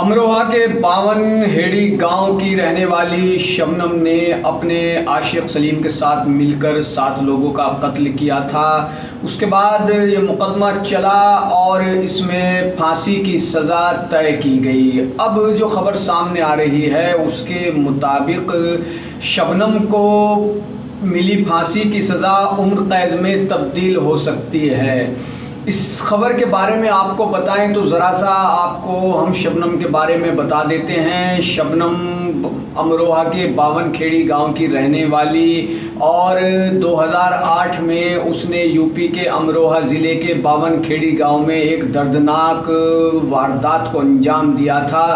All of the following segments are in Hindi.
अमरोहा के बावनहेड़ी गांव की रहने वाली शबनम ने अपने आशिक सलीम के साथ मिलकर 7 लोगों का कत्ल किया था। उसके बाद ये मुकदमा चला और इसमें फांसी की सज़ा तय की गई। अब जो खबर सामने आ रही है उसके मुताबिक शबनम को मिली फांसी की सज़ा उम्र कैद में तब्दील हो सकती है। इस खबर के बारे में आपको बताएं तो ज़रा सा आपको हम शबनम के बारे में बता देते हैं। शबनम अमरोहा के बावनखेड़ी गांव की रहने वाली और 2008 में उसने यूपी के अमरोहा ज़िले के बावनखेड़ी गांव में एक दर्दनाक वारदात को अंजाम दिया था।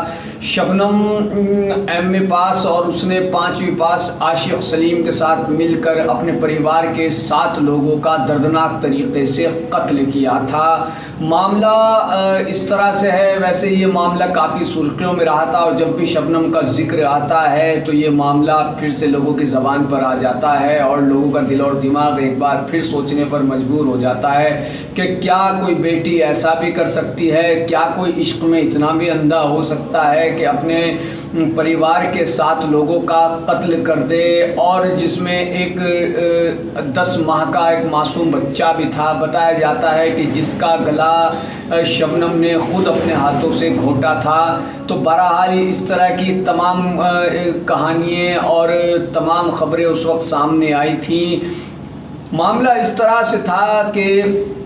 शबनम एमए पास और उसने 5वीं पास आशिक सलीम के साथ मिलकर अपने परिवार के 7 लोगों का दर्दनाक तरीके से कत्ल किया था। मामला इस तरह से है, वैसे ये मामला काफ़ी सुर्खियों में रहा था और जब भी शबनम का जिक्र आता है तो ये मामला फिर से लोगों की ज़बान पर आ जाता है और लोगों का दिल और दिमाग एक बार फिर सोचने पर मजबूर हो जाता है कि क्या कोई बेटी ऐसा भी कर सकती है, क्या कोई इश्क में इतना भी अंधा हो सकता है कि अपने परिवार के 7 लोगों का कत्ल कर दे, और जिसमें एक 10 माह का एक मासूम बच्चा भी था। बताया जाता है कि जिसका गला शबनम ने खुद अपने हाथों से घोंटा था। तो बहरहाल इस तरह की तमाम कहानियाँ और तमाम खबरें उस वक्त सामने आई थी। मामला इस तरह से था कि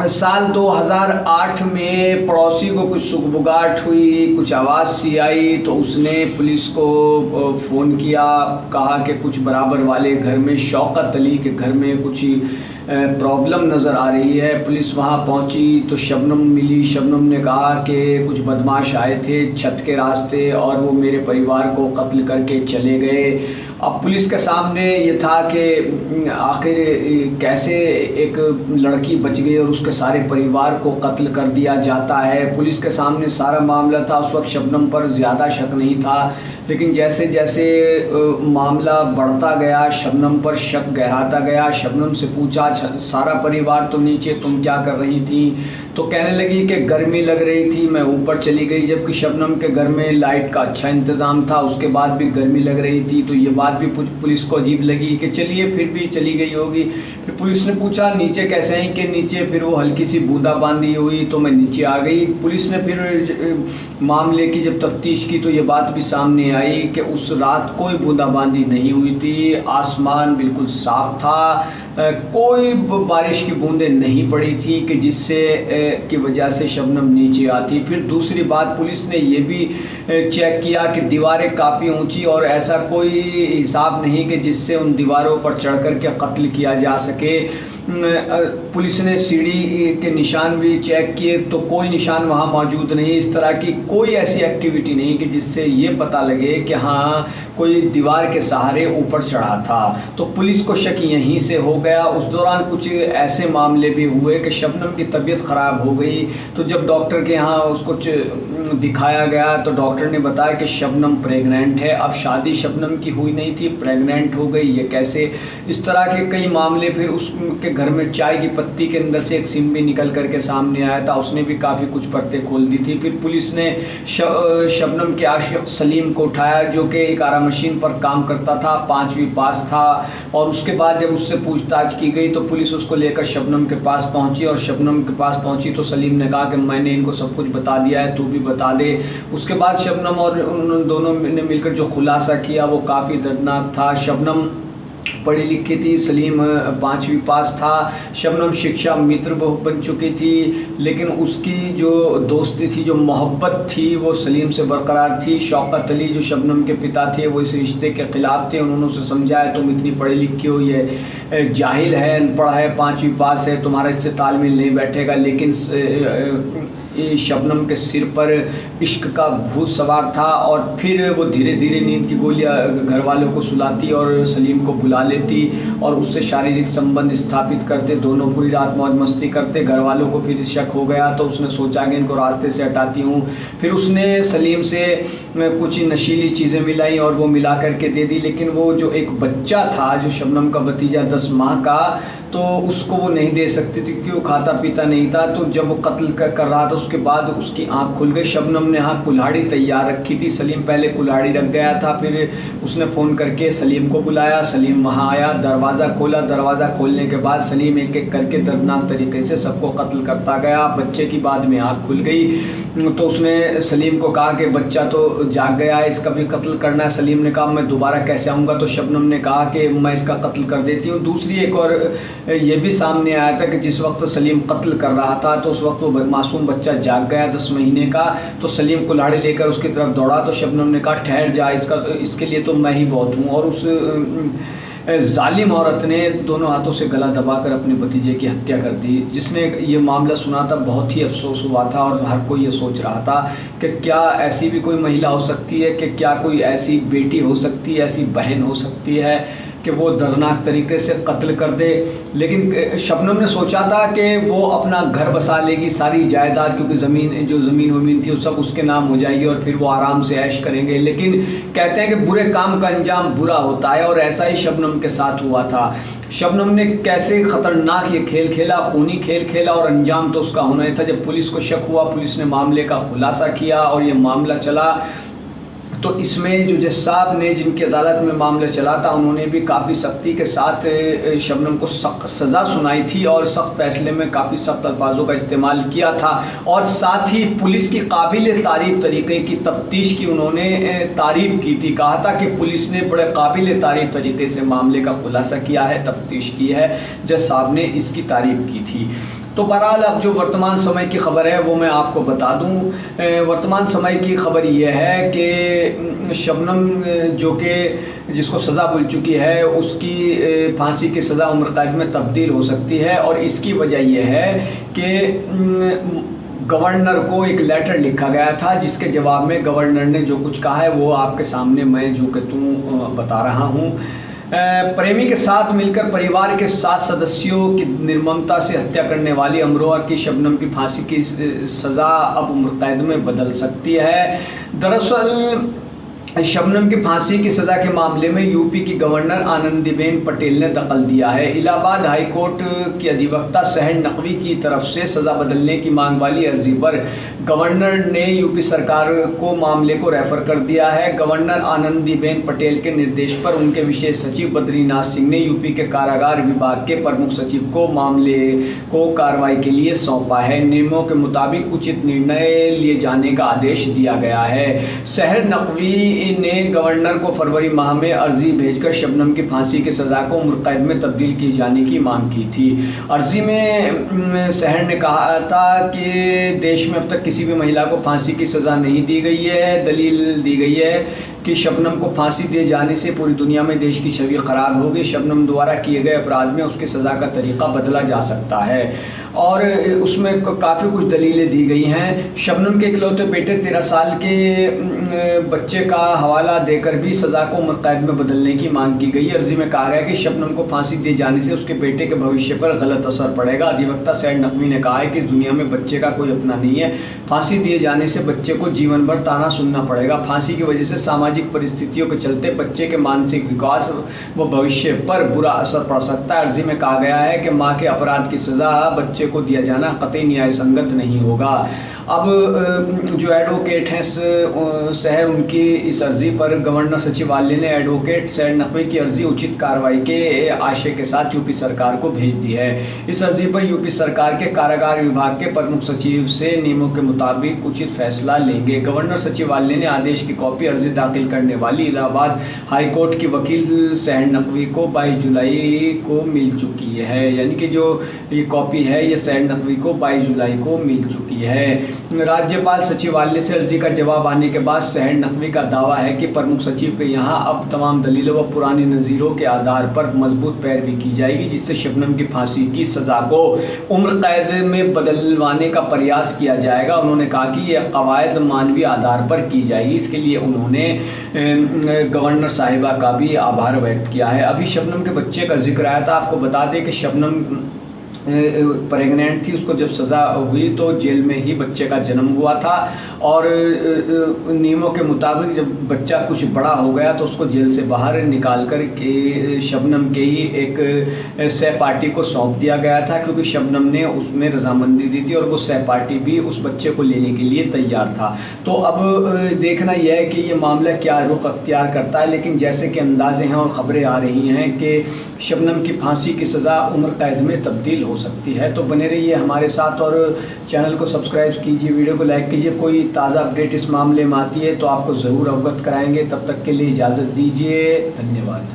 साल 2008 में पड़ोसी को कुछ सुगबुगाहट हुई, कुछ आवाज़ सी आई तो उसने पुलिस को फ़ोन किया, कहा कि कुछ बराबर वाले घर में शौकत अली के घर में कुछ प्रॉब्लम नज़र आ रही है। पुलिस वहाँ पहुँची तो शबनम मिली। शबनम ने कहा कि कुछ बदमाश आए थे छत के रास्ते और वो मेरे परिवार को कत्ल करके चले गए। अब पुलिस के सामने ये था कि आखिर कैसे एक लड़की बच गई और उसके सारे परिवार को कत्ल कर दिया जाता है। पुलिस के सामने सारा मामला था। उस वक्त शबनम पर ज़्यादा शक नहीं था, लेकिन जैसे जैसे मामला बढ़ता गया शबनम पर शक गहराता गया। शबनम से पूछा, सारा परिवार तो नीचे, तुम क्या कर रही थी? तो कहने लगी कि गर्मी लग रही थी, मैं ऊपर चली गई। जबकि शबनम के घर में लाइट का अच्छा इंतज़ाम था, उसके बाद भी गर्मी लग रही थी। तो ये बात भी पुलिस को अजीब लगी कि चलिए फिर भी चली गई होगी। फिर पुलिस ने पूछा नीचे कैसे हैं? कि नीचे फिर वो हल्की सी बूंदाबांदी हुई तो मैं नीचे आ गई। पुलिस ने फिर मामले की जब तफ्तीश की तो ये बात भी सामने आई कि उस रात कोई बूंदाबांदी नहीं हुई थी, आसमान बिल्कुल साफ था, कोई बारिश की बूंदें नहीं पड़ी थी कि जिससे की वजह से शबनम नीचे आती। फिर दूसरी बात, पुलिस ने ये भी चेक किया कि दीवारें काफ़ी ऊंची और ऐसा कोई हिसाब नहीं कि जिससे उन दीवारों पर चढ़ कर के कत्ल किया जा सके। पुलिस ने सीढ़ी के निशान भी चेक किए तो कोई निशान वहाँ मौजूद नहीं। इस तरह की कोई ऐसी एक्टिविटी नहीं कि जिससे ये पता लगे कि हाँ कोई दीवार के सहारे ऊपर चढ़ा था। तो पुलिस को शक यहीं से हो गया। उस दौरान कुछ ऐसे मामले भी हुए कि शबनम की तबीयत ख़राब हो गई। तो जब डॉक्टर के यहाँ उसको दिखाया गया तो डॉक्टर ने बताया कि शबनम प्रेग्नेंट है। अब शादी शबनम की हुई नहीं थी, प्रेग्नेंट हो गई, ये कैसे? इस तरह के कई मामले। फिर उसके घर में चाय की पत्ती के अंदर से एक सिम भी निकल करके सामने आया था, उसने भी काफ़ी कुछ परतें खोल दी थी। फिर पुलिस ने शबनम के आशिक सलीम को उठाया जो कि एक आरा मशीन पर काम करता था, 5वीं पास था। और उसके बाद जब उससे पूछताछ की गई तो पुलिस उसको लेकर शबनम के पास पहुंची और शबनम के पास पहुंची तो सलीम ने कहा कि मैंने इनको सब कुछ बता दिया है, तू भी बता दे। उसके बाद शबनम और उन दोनों ने मिलकर जो खुलासा किया वो काफ़ी दर्दनाक था। शबनम पढ़ी लिखी थी, सलीम 5वीं पास था। शबनम शिक्षा मित्र बन चुकी थी, लेकिन उसकी जो दोस्ती थी, जो मोहब्बत थी वो सलीम से बरकरार थी। शौकत अली जो शबनम के पिता थे वो इस रिश्ते के ख़िलाफ़ थे। उन्होंने उसे समझाया तुम इतनी पढ़ी लिखी हो, ये जाहिल है, अनपढ़ है, 5वीं पास है, तुम्हारा इससे तालमेल नहीं बैठेगा। लेकिन शबनम के सिर पर इश्क का भूत सवार था और फिर वो धीरे धीरे नींद की गोलियां घर वालों को सुलाती और सलीम को बुला लेती और उससे शारीरिक संबंध स्थापित करते। दोनों पूरी रात मौज मस्ती करते। घर वालों को फिर शक हो गया तो उसने सोचा कि इनको रास्ते से हटाती हूँ। फिर उसने सलीम से कुछ नशीली चीज़ें मिलाई और वो मिला करके दे दी। लेकिन वो जो एक बच्चा था, जो शबनम का भतीजा 10 माह का, तो उसको वो नहीं दे सकती थी क्योंकि वो खाता पीता नहीं था। तो जब वो कत्ल कर रहा था उसके बाद उसकी आंख खुल गई। शबनम ने हाँ कुल्हाड़ी तैयार रखी थी। सलीम पहले कुल्हाड़ी रख गया था, फिर उसने फ़ोन करके सलीम को बुलाया। सलीम वहाँ आया, दरवाज़ा खोला। दरवाज़ा खोलने के बाद सलीम एक एक करके दर्दनाक तरीके से सबको कत्ल करता गया। बच्चे की बाद में आँख खुल गई तो उसने सलीम को कहा कि बच्चा तो जाग गया है, इसका भी कत्ल करना है। सलीम ने कहा मैं दोबारा कैसे आऊँगा, तो शबनम ने कहा कि मैं इसका कत्ल कर देती हूँ। दूसरी एक और ये भी सामने आया था कि जिस वक्त सलीम कत्ल कर रहा था तो उस वक्त वो मासूम बच्चा जाग गया 10 महीने का। तो सलीम कुल्हाड़ी लेकर उसकी तरफ दौड़ा तो शबनम ने कहा ठहर जा, इसके लिए तो मैं ही बहुत हूँ। और उस जालिम औरत ने दोनों हाथों से गला दबाकर अपने भतीजे की हत्या कर दी। जिसने ये मामला सुना था बहुत ही अफसोस हुआ था और हर कोई ये सोच रहा था कि क्या ऐसी भी कोई महिला हो सकती है, कि क्या कोई ऐसी बेटी हो सकती है, ऐसी बहन हो सकती है कि वो दर्दनाक तरीके से कत्ल कर दे। लेकिन शबनम ने सोचा था कि वो अपना घर बसा लेगी, सारी जायदाद, क्योंकि ज़मीन वमीन थी वो सब उसके नाम हो जाएगी और फिर वो आराम से ऐश करेंगे। लेकिन कहते हैं कि बुरे काम का अंजाम बुरा होता है और ऐसा ही शबनम के साथ हुआ था। शबनम ने कैसे ख़तरनाक ये खेल खेला, खूनी खेल खेला, और अंजाम तो उसका होना ही था। जब पुलिस को शक हुआ, पुलिस ने मामले का खुलासा किया और ये मामला चला, तो इसमें जो जज साहब ने जिनकी अदालत में मामला चला था उन्होंने भी काफ़ी सख्ती के साथ शबनम को सख्त सज़ा सुनाई थी और सख्त फैसले में काफ़ी सख्त अल्फाजों का इस्तेमाल किया था। और साथ ही पुलिस की काबिल तारीफ़ तरीके की तफ्तीश की उन्होंने तारीफ़ की थी। कहा था कि पुलिस ने बड़े काबिल तारीफ़ तरीके से मामले का खुलासा किया है, तफ्तीश की है। जज साहब ने इसकी तारीफ़ की थी। तो बहरहाल अब जो वर्तमान समय की ख़बर है वो मैं आपको बता दूं। वर्तमान समय की ख़बर यह है कि शबनम जो कि जिसको सज़ा मिल चुकी है उसकी फांसी की सज़ा उम्र कैद में तब्दील हो सकती है। और इसकी वजह यह है कि गवर्नर को एक लेटर लिखा गया था जिसके जवाब में गवर्नर ने जो कुछ कहा है वो आपके सामने मैं जो कि बता रहा हूँ। प्रेमी के साथ मिलकर परिवार के 7 सदस्यों की निर्ममता से हत्या करने वाली अमरोहा की शबनम की फांसी की सज़ा अब उम्र कैद में बदल सकती है। दरअसल शबनम की फांसी की सज़ा के मामले में यूपी की गवर्नर आनंदीबेन पटेल ने दखल दिया है। इलाहाबाद हाई कोर्ट की अधिवक्ता सहर नकवी की तरफ से सज़ा बदलने की मांग वाली अर्जी पर गवर्नर ने यूपी सरकार को मामले को रेफर कर दिया है। गवर्नर आनंदीबेन पटेल के निर्देश पर उनके विशेष सचिव बद्रीनाथ सिंह ने यूपी के कारागार विभाग के प्रमुख सचिव को मामले को कार्रवाई के लिए सौंपा है। नियमों के मुताबिक उचित निर्णय लिए जाने का आदेश दिया गया है। सहर नकवी ने गवर्नर को फरवरी माह में अर्जी भेजकर शबनम की फांसी की सज़ा को उम्र कैद में तब्दील किए जाने की मांग की थी। अर्जी में सहर ने कहा था कि देश में अब तक किसी भी महिला को फांसी की सज़ा नहीं दी गई है। दलील दी गई है कि शबनम को फांसी दिए जाने से पूरी दुनिया में देश की छवि खराब होगी। शबनम द्वारा किए गए अपराध में उसकी सज़ा का तरीका बदला जा सकता है और उसमें काफ़ी कुछ दलीलें दी गई हैं। शबनम के इकलौते बेटे 13 साल के बच्चे का हवाला देकर भी सज़ा को उम्र कैद में बदलने की मांग की गई। अर्जी में कहा गया कि शबनम को फांसी दिए जाने से उसके बेटे के भविष्य पर गलत असर पड़ेगा। अधिवक्ता सहर नकवी ने कहा है कि इस दुनिया में बच्चे का कोई अपना नहीं है। फांसी दिए जाने से बच्चे को जीवन भर ताना सुनना पड़ेगा। फांसी की वजह से सामाजिक परिस्थितियों के चलते बच्चे के मानसिक विकास व भविष्य पर बुरा असर पड़ सकता है। अर्जी में कहा गया है कि माँ के अपराध की सज़ा बच्चे को दिया जाना कतई न्याय संगत नहीं होगा। अब जो एडवोकेट हैं सहर, उनकी इस अर्जी पर गवर्नर सचिवालय ने एडवोकेट सहर नकवी की अर्जी उचित कार्रवाई के आशय के साथ यूपी सरकार को भेज दी है। इस अर्जी पर यूपी सरकार के कारागार विभाग के प्रमुख सचिव से नियमों के मुताबिक उचित फैसला लेंगे। गवर्नर सचिवालय ने आदेश की कॉपी अर्जी दाखिल करने वाली इलाहाबाद हाई कोर्ट की वकील सहर नकवी को 22 जुलाई को मिल चुकी है। यानी कि जो ये कॉपी है ये सहर नकवी को 22 जुलाई को मिल चुकी है। राज्यपाल सचिवालय से अर्जी का जवाब आने के बाद सहर नकवी का दावा है कि प्रमुख सचिव के यहाँ अब तमाम दलीलों व पुरानी नज़ीरों के आधार पर मजबूत पैरवी की जाएगी, जिससे शबनम की फांसी की सज़ा को उम्र कैद में बदलवाने का प्रयास किया जाएगा। उन्होंने कहा कि यह कवायद मानवीय आधार पर की जाएगी। इसके लिए उन्होंने गवर्नर साहिबा का भी आभार व्यक्त किया है। अभी शबनम के बच्चे का जिक्र आया था। आपको बता दें कि शबनम प्रेग्नेंट थी, उसको जब सज़ा हुई तो जेल में ही बच्चे का जन्म हुआ था। और नियमों के मुताबिक जब बच्चा कुछ बड़ा हो गया तो उसको जेल से बाहर निकाल कर के शबनम के ही एक सहपाठी को सौंप दिया गया था, क्योंकि शबनम ने उसमें रजामंदी दी थी और वो सहपाठी भी उस बच्चे को लेने के लिए तैयार था। तो अब देखना यह है कि ये मामला क्या रुख अख्तियार करता है, लेकिन जैसे कि अंदाजे हैं और ख़बरें आ रही हैं कि शबनम की फांसी की सज़ा उम्र कैद में तब्दील हो सकती है। तो बने रहिए हमारे साथ और चैनल को सब्सक्राइब कीजिए, वीडियो को लाइक कीजिए। कोई ताज़ा अपडेट इस मामले में आती है तो आपको ज़रूर अवगत कराएंगे। तब तक के लिए इजाज़त दीजिए, धन्यवाद।